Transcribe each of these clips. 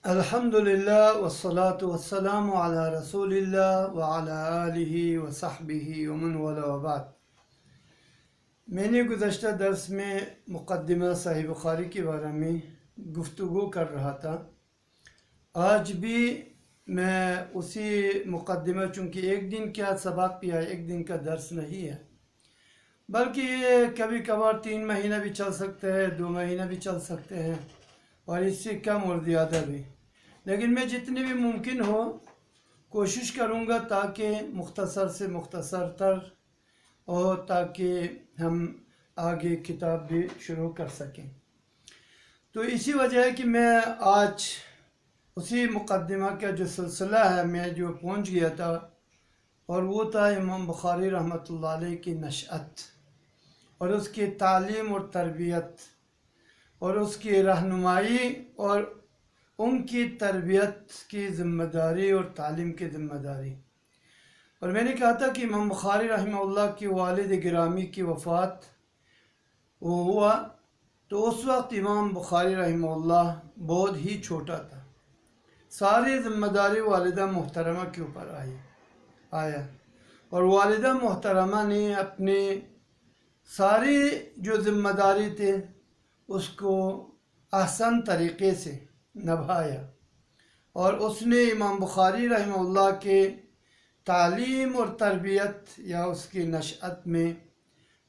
الحمدللہ والصلاة والسلام علی رسول اللہ وعلی آلہ وصحبہ ومن والہ وبعد۔ میں نے گزشتہ درس میں مقدمہ صحیح بخاری کے بارے میں گفتگو کر رہا تھا۔ آج بھی میں اسی مقدمہ، چونکہ ایک دن کا سبق یا ایک دن کا درس نہیں ہے، بلکہ یہ کبھی کبھار 3 مہینہ بھی چل سکتے ہیں، 2 مہینہ بھی چل سکتے ہیں، اور اس سے کم اور زیادہ بھی، لیکن میں جتنی بھی ممکن ہو کوشش کروں گا تاکہ مختصر سے مختصر تر ہو، تاکہ ہم آگے کتاب بھی شروع کر سکیں۔ تو اسی وجہ ہے کہ میں آج اسی مقدمہ کا جو سلسلہ ہے میں جو پہنچ گیا تھا، اور وہ تھا امام بخاری رحمۃ اللہ علیہ کی نشأت اور اس کی تعلیم اور تربیت اور اس کی رہنمائی اور ان کی تربیت کی ذمہ داری اور تعلیم کی ذمہ داری۔ اور میں نے کہا تھا کہ امام بخاری رحمہ اللہ کی والد گرامی کی وفات ہوا تو اس وقت امام بخاری رحمہ اللہ بہت ہی چھوٹا تھا۔ ساری ذمہ داری والدہ محترمہ کے اوپر آیا، اور والدہ محترمہ نے اپنی ساری جو ذمہ داری تھے اس کو احسن طریقے سے نبھایا، اور اس نے امام بخاری رحمہ اللہ کے تعلیم اور تربیت یا اس کی نشأت میں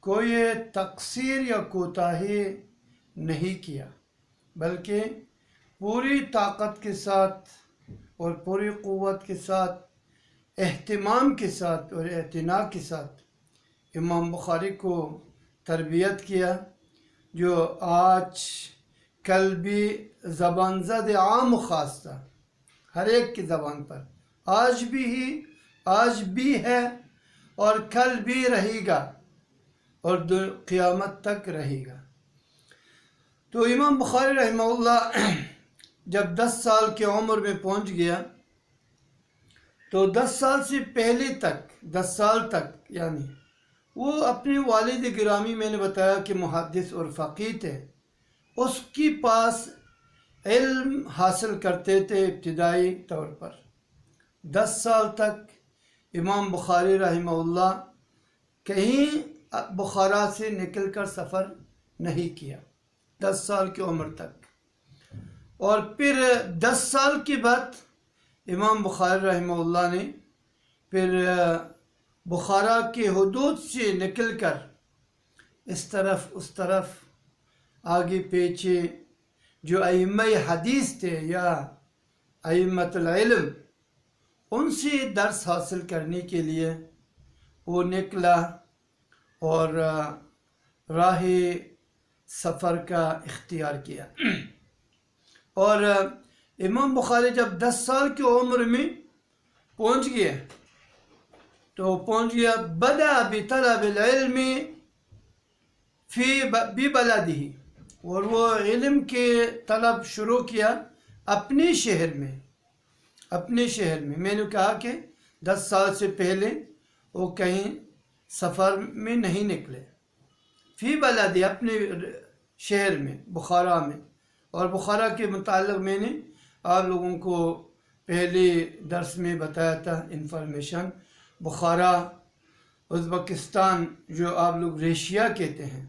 کوئی تقصیر یا کوتاہی نہیں کیا، بلکہ پوری طاقت کے ساتھ اور پوری قوت کے ساتھ، اہتمام کے ساتھ اور اعتناء کے ساتھ امام بخاری کو تربیت کیا، جو آج کل بھی زبان زد عام و خاص تھا، ہر ایک کی زبان پر آج بھی ہے اور کل بھی رہے گا اور قیامت تک رہے گا۔ تو امام بخاری رحمہ اللہ جب 10 سال کی عمر میں پہنچ گیا تو 10 سال سے پہلے تک 10 سال تک یعنی وہ اپنے والد گرامی، میں نے بتایا کہ محدث اور فقیہ تھے، اس کے پاس علم حاصل کرتے تھے ابتدائی طور پر۔ 10 سال تک امام بخاری رحمہ اللہ کہیں بخارا سے نکل کر سفر نہیں کیا، 10 سال کی عمر تک۔ اور پھر 10 سال کے بعد امام بخاری رحمہ اللہ نے پھر بخارا کے حدود سے نکل کر اس طرف اس طرف آگے پیچھے جو ائمہ حدیث تھے یا ائمۃ العلم، ان سے درس حاصل کرنے کے لیے وہ نکلا اور راہ سفر کا اختیار کیا۔ اور امام بخاری جب 10 سال کی عمر میں پہنچ گیا بدأ بطلب العلم ببلدہ، اور وہ علم کے طلب شروع کیا اپنے شہر میں۔ میں نے کہا کہ 10 سال سے پہلے وہ کہیں سفر میں نہیں نکلے، فی بلدہ اپنے شہر میں، بخارا میں۔ اور بخارا کے متعلق میں نے آپ لوگوں کو پہلے درس میں بتایا تھا انفارمیشن۔ بخارا ازبکستان، جو آپ لوگ ریشیا کہتے ہیں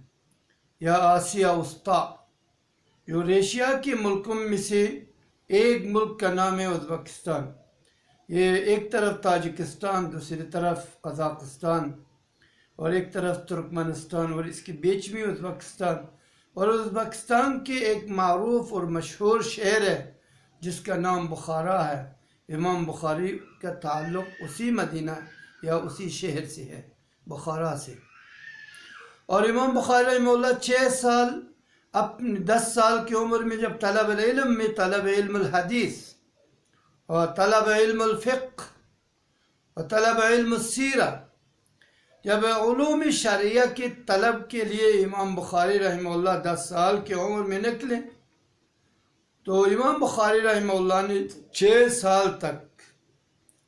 یا آسیہ وسطیٰ، جو ریشیا کے ملکوں میں سے ایک ملک کا نام ہے ازبکستان۔ یہ ایک طرف تاجکستان، دوسری طرف قزاقستان، اور ایک طرف ترکمانستان، اور اس کے بیچ میں ازبکستان۔ اور ازبکستان کے ایک معروف اور مشہور شہر ہے جس کا نام بخارا ہے۔ امام بخاری کا تعلق اسی مدینہ یا اسی شہر سے ہے، بخارا سے۔ اور امام بخاری رحمہ اللہ 6 سال اپنے 10 سال کی عمر میں جب طلب العلم میں، طلب علم الحدیث اور طلب علم الفقہ اور طلب علم السیرہ، جب علوم شرعیہ کے طلب کے لیے امام بخاری رحمہ اللہ 10 سال کی عمر میں نکلے، تو امام بخاری رحمہ اللہ نے 6 سال تک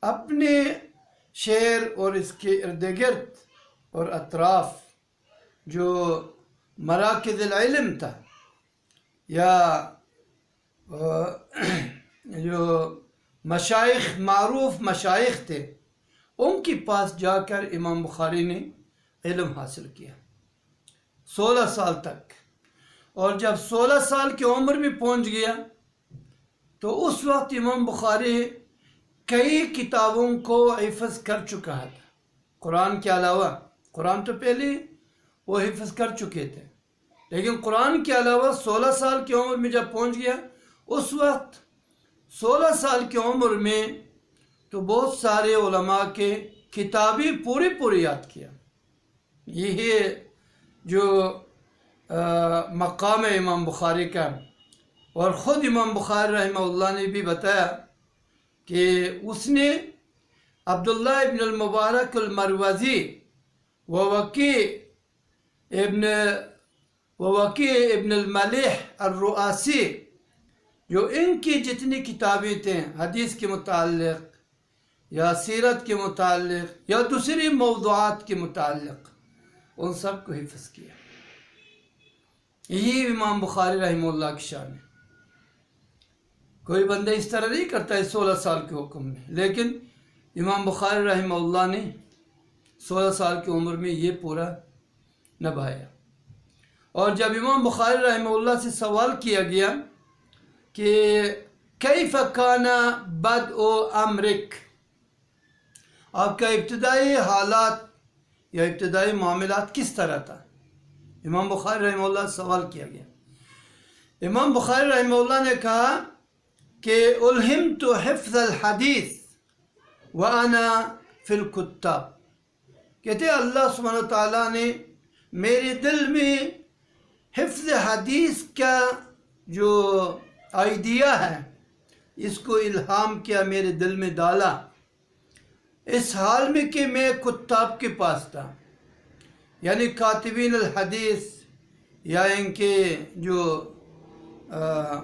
اپنے شہر اور اس کے ارد گرد اور اطراف جو مراکز العلم تھا یا جو مشائخ معروف مشائخ تھے ان کے پاس جا کر امام بخاری نے علم حاصل کیا 16 سال تک، اور جب 16 سال کی عمر میں پہنچ گیا تو اس وقت امام بخاری کئی کتابوں کو حفظ کر چکا تھا قرآن کے علاوہ۔ قرآن تو پہلے وہ حفظ کر چکے تھے، لیکن قرآن کے علاوہ 16 سال کی عمر میں جب پہنچ گیا، اس وقت 16 سال کی عمر میں تو بہت سارے علماء کے کتابیں پوری یاد کیا۔ یہ ہے جو مقام ہے امام بخاری کا، اور خود امام بخاری رحمہ اللہ نے بھی بتایا کہ اس نے عبداللہ ابن المبارک المروزی ووکیع ابن الملیح الرؤاسی، جو ان کی جتنی کتابیں تھیں حدیث کے متعلق یا سیرت کے متعلق یا دوسری موضوعات کے متعلق، ان سب کو حفظ کیا۔ یہی امام بخاری رحمہ اللہ کی شان ہے۔ کوئی بندہ اس طرح نہیں کرتا ہے 16 سال کے حکم میں، لیکن امام بخاری رحمہ اللہ نے 16 سال کی عمر میں یہ پورا نبھایا۔ اور جب امام بخاری رحمہ اللہ سے سوال کیا گیا کہ کیف کان بدء امرک، آپ کا ابتدائی حالات یا ابتدائی معاملات کس طرح تھا، امام بخاری رحمہ اللہ سے سوال کیا گیا۔ امام بخاری رحمہ اللہ نے کہا کہ الہمت حفظ الحدیث وانا فی الکتاب، کہتے ہیں اللہ سبحانہ وتعالیٰ نے میرے دل میں حفظ حدیث کا جو آئیڈیا ہے اس کو الہام کیا، میرے دل میں ڈالا، اس حال میں کہ میں کتاب کے پاس تھا، یعنی کاتبین الحدیث یا ان کے جو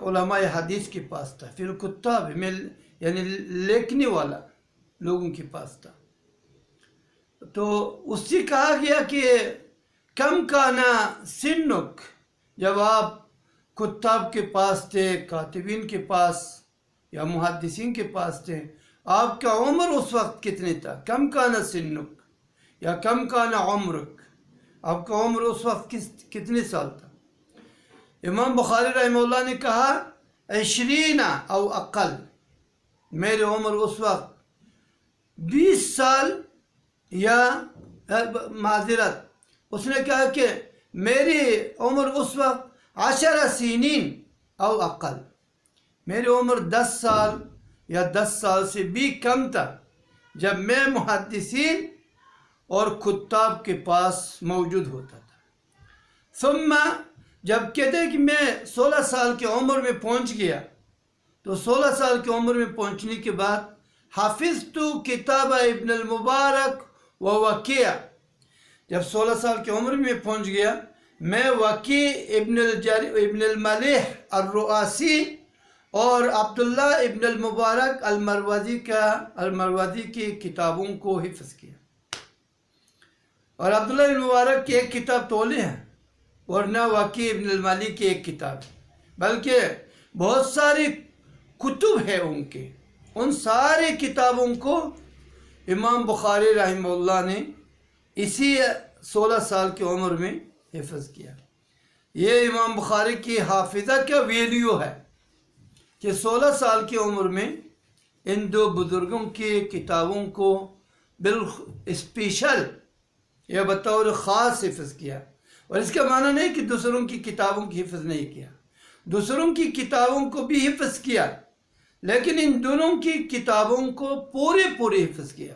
علماء حدیث کے پاس تھا، پھر کتاب میں یعنی لکھنے والا لوگوں کے پاس تھا۔ تو اس سے کہا گیا کہ کم کانا سنک، جب آپ کتاب کے پاس تھے، کاتبین کے پاس یا محدثین کے پاس تھے، آپ کا عمر اس وقت کتنے تھا؟ کم کانا سنک یا کم کانا عمرک، آپ کا عمر اس وقت کتنے سال تھا؟ امام بخاری رحمہ اللہ نے کہا 20 او اقل، میرے عمر اس وقت 20 سال یا معذرت، اس نے کہا کہ میری عمر اس وقت 10 سنین او اقل، میری عمر 10 سال یا 10 سال سے بھی کم تھا جب میں محدثین اور کتاب کے پاس موجود ہوتا تھا۔ ثم جب کہتے ہیں کہ میں 16 سال کی عمر میں پہنچ گیا، تو 16 سال کی عمر میں پہنچنے کے بعد حافظت کتاب ابن المبارک و وکیع، جب 16 سال کی عمر میں پہنچ گیا میں وکیع ابن الملیح الرؤاسی اور عبداللہ ابن المبارک المروزی کی کتابوں کو حفظ کیا۔ اور عبداللہ ابن مبارک کی ایک کتاب تولی ہے، ورنہ وکیع ابن الملیح کی ایک کتاب، بلکہ بہت ساری کتب ہے ان کے، ان ساری کتابوں کو امام بخاری رحمہ اللہ نے اسی 16 سال کی عمر میں حفظ کیا۔ یہ امام بخاری کی حافظہ کا ویلیو ہے کہ 16 سال کی عمر میں ان دو بزرگوں کی کتابوں کو اسپیشل یا بطور خاص حفظ کیا۔ اور اس کا معنی نہیں کہ دوسروں کی کتابوں کی حفظ نہیں کیا، دوسروں کی کتابوں کو بھی حفظ کیا، لیکن ان دونوں کی کتابوں کو پورے حفظ کیا،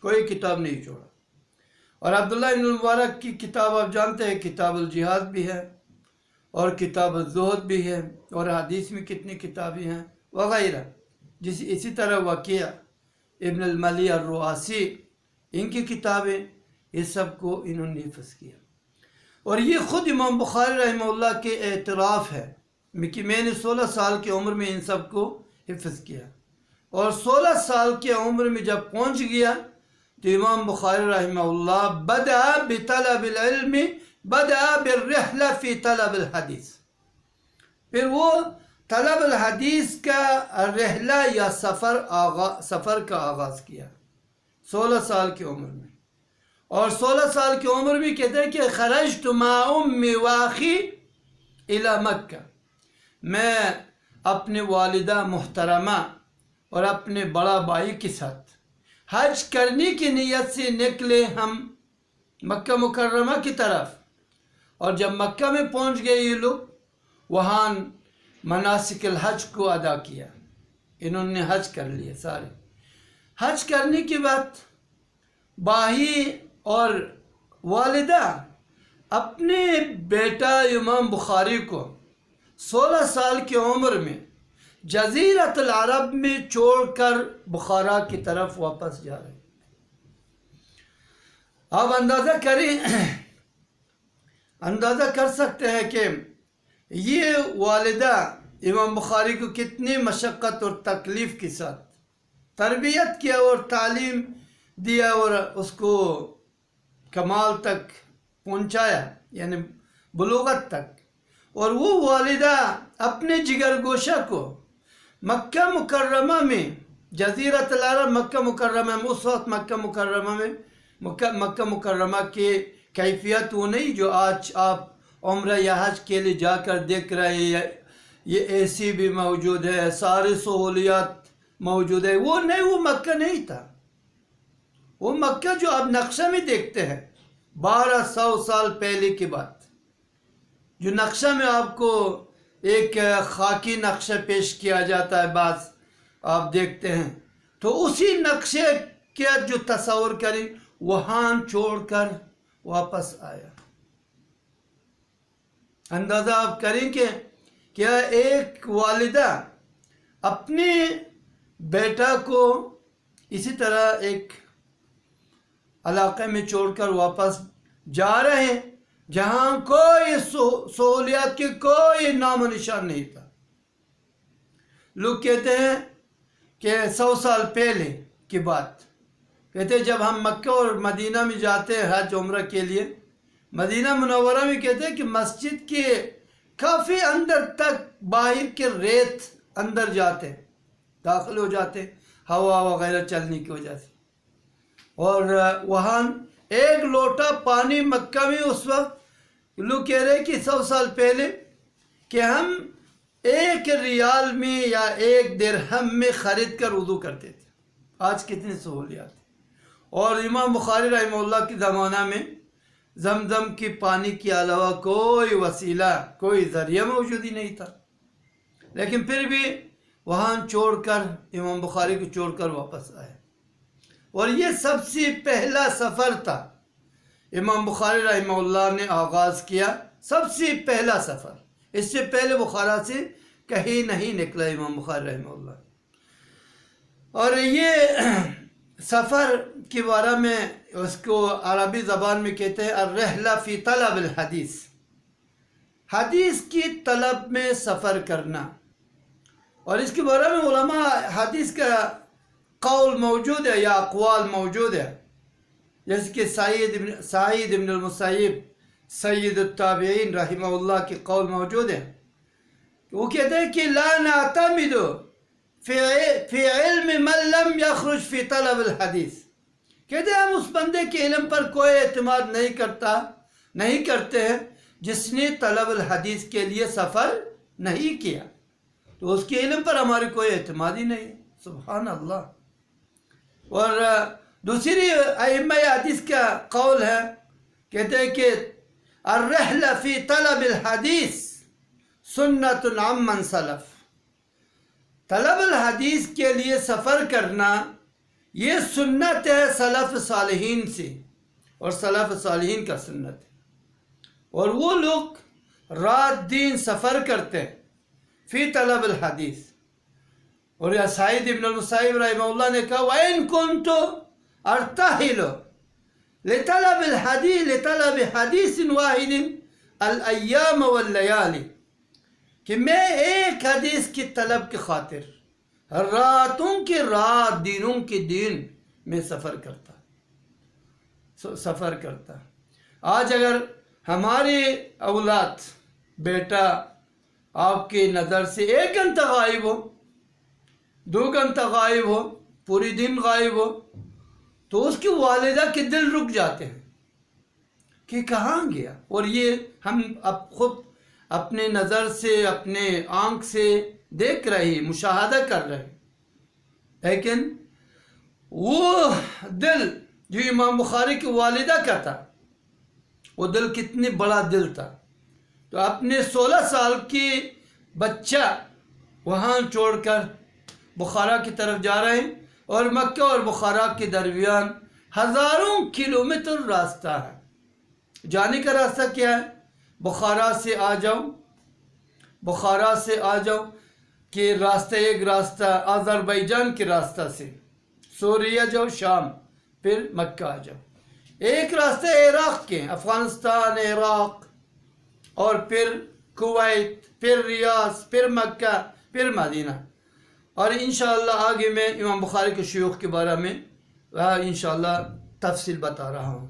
کوئی کتاب نہیں چھوڑا۔ اور عبداللہ ابن المبارک کی کتاب آپ جانتے ہیں، کتاب الجہاد بھی ہے اور کتاب الزہد بھی ہے، اور حدیث میں کتنی کتابیں ہیں وغیرہ۔ اسی طرح وکیع ابن الملیح الرؤاسی، ان کی کتابیں، یہ سب کو انہوں نے حفظ کیا۔ اور یہ خود امام بخاری رحمہ اللہ کے اعتراف ہے کہ میں نے 16 سال کی عمر میں ان سب کو حفظ کیا۔ اور 16 سال کی عمر میں جب پہنچ گیا تو امام بخاری رحمہ اللہ بدأ بطلب العلم، بدأ بالرحلہ فی طلب الحدیث، پھر وہ طلب الحدیث کا رحلہ یا سفر کا آغاز کیا 16 سال کی عمر میں، اور 16 سال کی عمر میں کہتے ہیں کہ خرجت مع امی واخی الی مکہ، میں اپنے والدہ محترمہ اور اپنے بڑا بھائی کے ساتھ حج کرنے کی نیت سے نکلے ہم مکہ مکرمہ کی طرف، اور جب مکہ میں پہنچ گئے یہ لوگ، وہاں مناسک الحج کو ادا کیا، انہوں نے حج کر لیے سارے۔ حج کرنے کے بعد بھائی اور والدہ اپنے بیٹا امام بخاری کو 16 سال کی عمر میں جزیرۃ العرب میں چھوڑ کر بخارا کی طرف واپس جا رہے ہیں۔ آپ اندازہ کر سکتے ہیں کہ یہ والدہ امام بخاری کو کتنی مشقت اور تکلیف کے ساتھ تربیت کیا اور تعلیم دیا اور اس کو کمال تک پہنچایا، یعنی بلوغت تک، اور وہ والدہ اپنے جگر گوشہ کو مکہ مکرمہ میں جزیرۃ العرب مکہ مکرمہ میں، اس وقت مکہ مکرمہ کی کیفیت وہ نہیں جو آج آپ عمرہ یا حج کے لیے جا کر دیکھ رہے ہیں، یہ اے سی بھی موجود ہے، ساری سہولیات موجود ہے، وہ نہیں، وہ مکہ نہیں تھا۔ وہ مکہ جو آپ نقشہ میں دیکھتے ہیں 1200 سال پہلے کی بات، جو نقشہ میں آپ کو ایک خاکی نقشہ پیش کیا جاتا ہے، بعض آپ دیکھتے ہیں، تو اسی نقشے کا جو تصور کریں وہاں چھوڑ کر واپس آیا۔ اندازہ آپ کریں کہ کیا ایک والدہ اپنے بیٹا کو اسی طرح ایک علاقے میں چھوڑ کر واپس جا رہے ہیں جہاں کوئی سہولیات کی کوئی نام و نشان نہیں تھا۔ لوگ کہتے ہیں کہ 100 سال پہلے کی بات، کہتے ہیں جب ہم مکہ اور مدینہ میں جاتے ہیں حج عمرہ کے لیے، مدینہ منورہ میں کہتے ہیں کہ مسجد کے کافی اندر تک باہر کے ریت اندر جاتے، داخل ہو جاتے ہوا وغیرہ چلنے کی وجہ سے، اور وہاں ایک لوٹا پانی مکہ میں اس وقت لوگ کہہ رہے کہ 100 سال پہلے کہ ہم 1 ریال میں یا 1 درہم میں خرید کر وضو کرتے تھے۔ آج کتنی سہولیات ہیں۔ اور امام بخاری رحمہ اللہ کے زمانہ میں زمزم کی پانی کے علاوہ کوئی وسیلہ، کوئی ذریعہ موجود ہی نہیں تھا، لیکن پھر بھی وہاں چھوڑ کر امام بخاری کو چھوڑ کر واپس آئے۔ اور یہ سب سے پہلا سفر تھا امام بخاری رحمہ اللہ نے آغاز کیا، سب سے پہلا سفر، اس سے پہلے بخارا سے کہیں نہیں نکلا امام بخاری رحمہ اللہ۔ اور یہ سفر کے بارے میں اس کو عربی زبان میں کہتے ہیں الرحلہ فی طلب الحدیث، حدیث کی طلب میں سفر کرنا۔ اور اس کے بارے میں علماء حدیث کا قول موجود ہے یا اقوال موجود ہے، جیسے کہ سعید ابن المسیب سید التابعین رحمہ اللہ کے قول موجود ہے، وہ کہتے ہیں کہ لا نعتمد فی علم من لم یخرج فی طلب الحدیث، کہتے ہیں ہم اس بندے کے علم پر کوئی اعتماد نہیں کرتے ہیں جس نے طلب الحدیث کے لیے سفر نہیں کیا، تو اس کے علم پر ہماری کوئی اعتماد ہی نہیں۔ سبحان اللہ۔ اور دوسری ائمہ حدیث کا قول ہے، کہتے ہیں کہ الرحلہ فی طلب الحدیث سنت عمن سلف، طلب الحدیث کے لیے سفر کرنا یہ سنت ہے سلف صالحین سے، اور سلف صالحین کا سنت ہے، اور وہ لوگ رات دن سفر کرتے ہیں فی طلب الحدیث۔ اور یا سعید ابن المسیب رحمہ اللہ نے کہا وَإِن كُنْتُ أَرْتَحِلُ لِطَلَبِ حَدِيثٍ وَاحِدٍ الْأَيَّامَ وَاللَّيَالِ، کہ میں ایک حدیث کی طلب کی خاطر راتوں کے رات دنوں کے دن میں سفر کرتا۔ آج اگر ہماری اولاد، بیٹا آپ کے نظر سے 1 گھنٹہ غائب ہو، 2 گھنٹہ غائب ہو، پوری دن غائب ہو، تو اس کی والدہ کے دل رک جاتے ہیں کہ کہاں گیا. اور یہ ہم اب خود اپنے نظر سے، اپنے آنکھ سے دیکھ رہے، مشاہدہ کر رہے. لیکن وہ دل جو امام بخاری کی والدہ کا تھا، وہ دل کتنی بڑا دل تھا. تو اپنے 16 سال کی بچہ وہاں چھوڑ کر بخارا کی طرف جا رہے ہیں، اور مکہ اور بخارا کے درمیان ہزاروں کلومیٹر راستہ ہے. جانے کا راستہ کیا ہے؟ بخارا سے آ جاؤ، بخارا سے آ جاؤ کہ راستہ، ایک راستہ آذربائیجان کے راستہ سے سوریہ جاؤ، شام، پھر مکہ آ جاؤ. ایک راستہ عراق کے، افغانستان، عراق، اور پھر کویت، پھر ریاض، پھر مکہ، پھر مدینہ. اور انشاءاللہ آگے میں امام بخاری کے شیوخ کے بارے میں انشاءاللہ تفصیل بتا رہا ہوں.